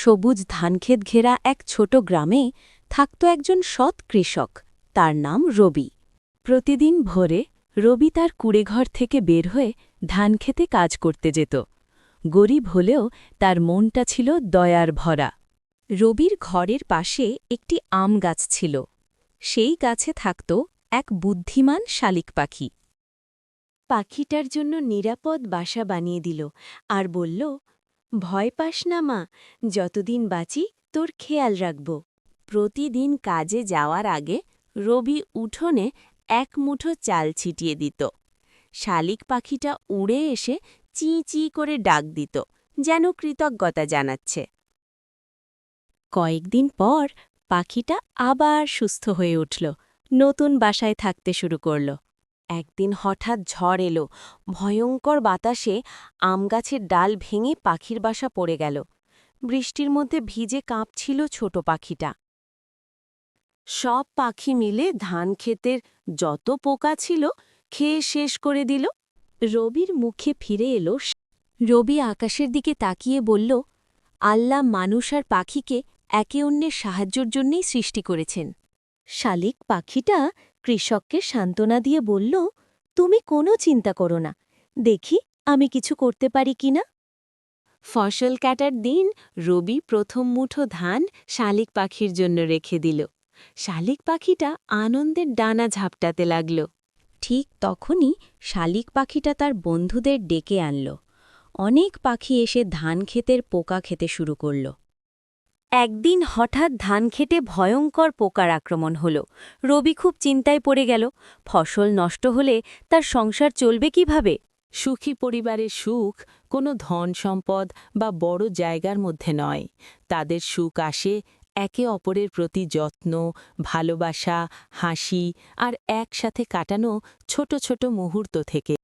সবুজ ধানক্ষেত ঘেরা এক ছোট গ্রামে থাকত একজন সৎ কৃষক। তার নাম রবি। প্রতিদিন ভোরে রবি তার কুড়েঘর থেকে বের হয়ে ধানক্ষেতে কাজ করতে যেত। গরিব হলেও তার মনটা ছিল দয়ার ভরা। রবির ঘরের পাশে একটি আম গাছ ছিল। সেই গাছে থাকত এক বুদ্ধিমান শালিক পাখি। পাখিটার জন্য নিরাপদ বাসা বানিয়ে দিল আর বলল, ভয় পাস না মা, যতদিন বাঁচি তোর খেয়াল রাখব। প্রতিদিন কাজে যাওয়ার আগে রবি উঠোনে এক মুঠো চাল ছিটিয়ে দিত। শালিক পাখিটা উড়ে এসে চি চি করে ডাক দিত, যেন কৃতজ্ঞতা জানাচ্ছে। কয়েকদিন পর পাখিটা আবার সুস্থ হয়ে উঠল, নতুন বাসায় থাকতে শুরু করল। একদিন হঠাৎ ঝড় এলো। ভয়ঙ্কর বাতাসে আমগাছের ডাল ভেঙে পাখির বাসা পড়ে গেল। বৃষ্টির মধ্যে ভিজে কাঁপছিল ছোট পাখিটা। সব পাখি মিলে ধানক্ষেতের যত পোকা ছিল খেয়ে শেষ করে দিল। রবির মুখে ফিরে এলো। রবি আকাশের দিকে তাকিয়ে বলল, আল্লাহ মানুষ আর পাখিকে একে অন্যের সাহায্যের জন্যই সৃষ্টি করেছেন। শালিক পাখিটা কৃষককে সান্ত্বনা দিয়ে বলল, তুমি কোনো চিন্তা করো না, দেখি আমি কিছু করতে পারি কিনা। ফসল কাটার দিন রবি প্রথম মুঠো ধান শালিক পাখির জন্য রেখে দিল। শালিক পাখিটা আনন্দের ডানা ঝাপটাতে লাগল। ঠিক তখনই শালিক পাখিটা তার বন্ধুদের ডেকে আনল। অনেক পাখি এসে ধানক্ষেতের পোকা খেতে শুরু করল। একদিন হঠাৎ ধানক্ষেতে ভয়ঙ্কর পোকার আক্রমণ হল। রবি খুব চিন্তায় পড়ে গেল। ফসল নষ্ট হলে তার সংসার চলবে কিভাবে? সুখী পরিবারের সুখ কোনো ধন সম্পদ বা বড় জায়গার মধ্যে নয়। তাদের সুখ আসে একে অপরের প্রতি যত্ন, ভালোবাসা, হাসি আর একসাথে কাটানো ছোট ছোট মুহূর্ত থেকে।